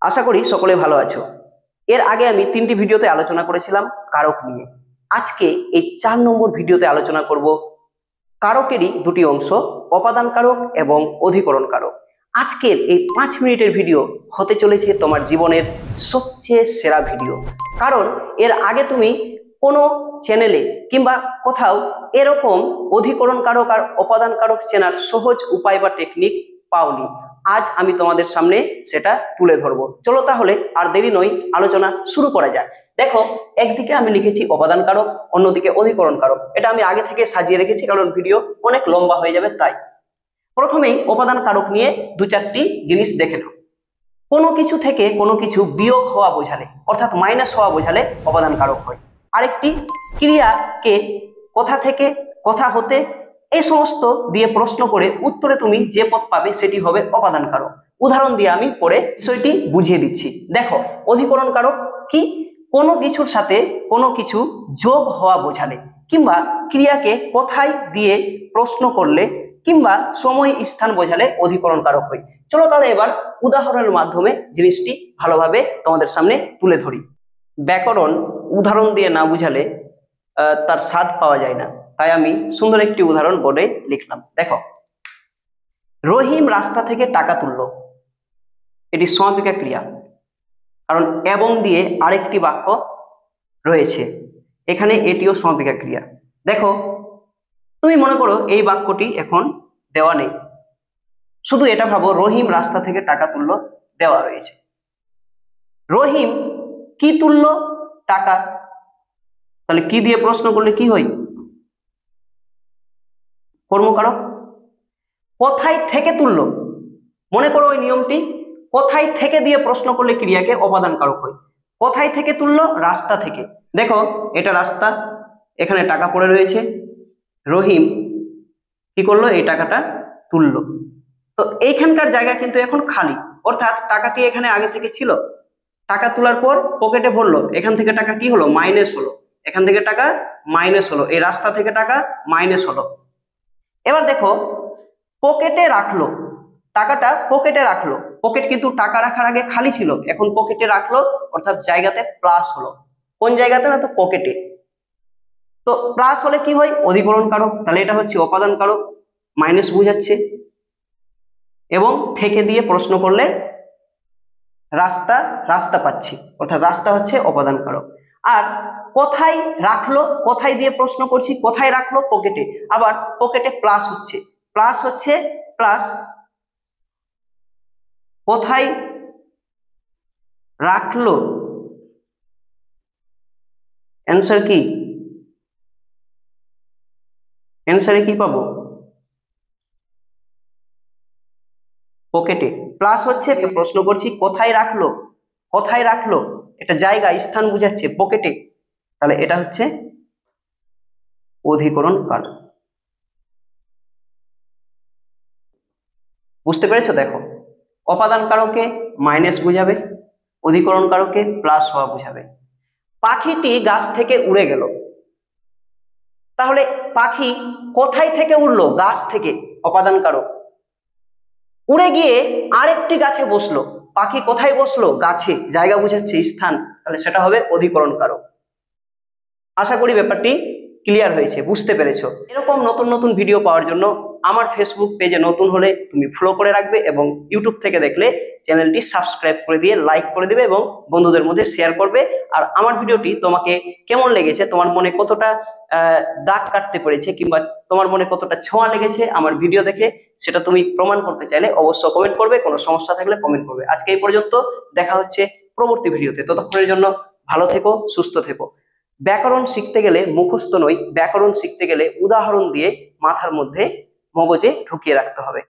আশা করি সকলে ভালো আছো। এর আগে আমি 3টি ভিডিওতে আলোচনা করেছিলাম কারক নিয়ে। আজকে এই 4 নম্বর ভিডিওতে আলোচনা করব কারকেরই দুটি অংশ, অপাদান কারক এবং অধিকরণ কারক। আজকের এই 5 মিনিটের ভিডিও হতে চলেছে তোমার জীবনের সবচেয়ে সেরা ভিডিও। কারণ এর আগে তুমি কোনো চ্যানেলে কিংবা কোথাও এরকম অধিকরণ কারক আর অপাদান কারক চেনার সহজ উপায় বা টেকনিক পাওনি। আজ আমি তোমাদের সামনে সেটা তুলে ধরবো। চলো তাহলে আর দেরি নয়, আলোচনা শুরু করা যাক। দেখো, একদিকে আমি লিখেছি অপাদান কারক, অন্যদিকে অধিকরণ কারক। এটা আমি আগে থেকে সাজিয়ে রেখেছি কারণ ভিডিও অনেক লম্বা হয়ে যাবে তাই। প্রথমেই অপাদান কারক নিয়ে 2-4টি জিনিস দেখে নাও। কোনো কিছু থেকে কোনো কিছু বিয়োগ হওয়া বোঝালে, অর্থাৎ মাইনাস হওয়া বোঝালে অপাদান কারক হয়। আরেকটি ক্রিয়াকে কথা থেকে, কথা হতে, এই সমস্ত দিয়ে প্রশ্ন করে উত্তরে তুমি যে পদ পাবে সেটি হবে অপাদান কারক। উদাহরণ দিয়ে আমি পরে বিষয়টি বুঝিয়ে দিচ্ছি। দেখো, অধিকরণ কারক কি? কোনো কিছুর সাথে কোনো কিছু যোগ হওয়া বোঝালে, কিংবা ক্রিয়াকে কোথায় দিয়ে প্রশ্ন করলে, কিংবা সময় স্থান বোঝালে অধিকরণ কারক হয়। চলো তাহলে এবার উদাহরণের মাধ্যমে জিনিসটি ভালোভাবে তোমাদের সামনে তুলে ধরি। ব্যাকরণ উদাহরণ দিয়ে না বুঝালে তার স্বাদ পাওয়া যায় না, তাই আমি সুন্দর একটি উদাহরণ বোর্ডে লিখলাম। দেখো, রহিম রাস্তা থেকে টাকা তুললো। এটি সমাপিকা ক্রিয়া, কারণ এবং দিয়ে আরেকটি বাক্য রয়েছে, এখানে এটিও সমাপিকা ক্রিয়া। দেখো, তুমি মনে করো এই বাক্যটি এখন দেওয়া নেই, শুধু এটা ভাবো রহিম রাস্তা থেকে টাকা তুললো, দেওয়া রয়েছে। রহিম কি তুললো? টাকা। তাহলে কি দিয়ে প্রশ্ন করলে কি হয়? কর্মকারক। কোথায় থেকে তুললো? মনে করো ওই নিয়মটি, কোথায় থেকে দিয়ে প্রশ্ন করলে ক্রিয়াকে অপাদান কারক হয়। কোথায় থেকে তুললো? রাস্তা থেকে। দেখো, এটা রাস্তা, এখানে টাকা পড়ে রয়েছে, রহিম কি করলো? এই টাকাটা তুললো। তো এইখানকার জায়গা কিন্তু এখন খালি, অর্থাৎ টাকাটি এখানে আগে থেকে ছিল, টাকা তোলার পর পকেটে ভরলো, এখান থেকে টাকা কি হলো? মাইনাস হলো। এখান থেকে টাকা মাইনাস হলো, এই রাস্তা থেকে টাকা মাইনাস হলো। এবার দেখো, পকেটে রাখলো, টাকাটা পকেটে রাখলো। পকেট কিন্তু টাকা রাখার আগে খালি ছিল, এখন পকেটে রাখলো, অর্থাৎ জায়গাতে প্লাস হলো। কোন জায়গাতে? না তো পকেটে। তো প্লাস হলে কি হয়? অধিকরণ কারক। তাহলে এটা হচ্ছে অপাদান কারক, মাইনাস বোঝাচ্ছে। এবং থেকে দিয়ে প্রশ্ন করলে রাস্তা, রাস্তা পাচ্ছি, অর্থাৎ রাস্তা হচ্ছে অপাদান কারক। আর কোথায় রাখলো, কোথায় দিয়ে প্রশ্ন করছি, কোথায় রাখলো? পকেটে। আবার পকেটে প্লাস হচ্ছে, প্লাস হচ্ছে প্লাস, কোথায় রাখলো? অ্যান্সার কি? অ্যান্সারে কি পাবো? পকেটে। প্লাস হচ্ছে প্রশ্ন করছি কোথায় রাখলো, কোথায় রাখলো, এটা জায়গা, স্থান বুঝাচ্ছে, পকেটে। তাহলে এটা হচ্ছে অধিকরণ কারক। বুঝতে পেরেছো? দেখো, অপাদান কারকে মাইনাস বুঝাবে, অধিকরণ কারকে প্লাস হওয়া বুঝাবে। পাখিটি গাছ থেকে উড়ে গেল। তাহলে পাখি কোথায় থেকে উড়লো? গাছ থেকে, অপাদান কারক। উড়ে গিয়ে আরেকটি গাছে বসলো। পাখি কোথায় বসলো? গাছে, জায়গা বুঝাচ্ছে, স্থান। তাহলে সেটা হবে অধিকরণ কারক। আশা করি ব্যাপারটি ক্লিয়ার হয়েছে, বুঝতে পেরেছো। এরকম নতুন নতুন ভিডিও পাওয়ার জন্য আমার ফেসবুক পেজে নতুন হলে তুমি ফলো করে রাখবে, এবং ইউটিউব থেকে দেখলে চ্যানেলটি সাবস্ক্রাইব করে দিয়ে লাইক করে দিবে এবং বন্ধুদের মধ্যে শেয়ার করবে। আর আমার ভিডিওটি তোমাকে কেমন লেগেছে, তোমার মনে কতটা দাগ কাটতে পেরেছে, কিংবা তোমার মনে কতটা ছোঁয়া লেগেছে আমার ভিডিও দেখে, সেটা তুমি প্রমাণ করতে চাইলে অবশ্যই কমেন্ট করবে। কোনো সমস্যা থাকলে কমেন্ট করবে। আজকে এই পর্যন্ত, দেখা হচ্ছে পরবর্তী ভিডিওতে। ততক্ষণের জন্য ভালো থেকো, সুস্থ থেকো। ব্যাকরণ শিখতে গেলে মুখস্থ নয়, ব্যাকরণ শিখতে গেলে উদাহরণ দিয়ে মাথার মধ্যে, মগজে ঢুকিয়ে রাখতে হবে।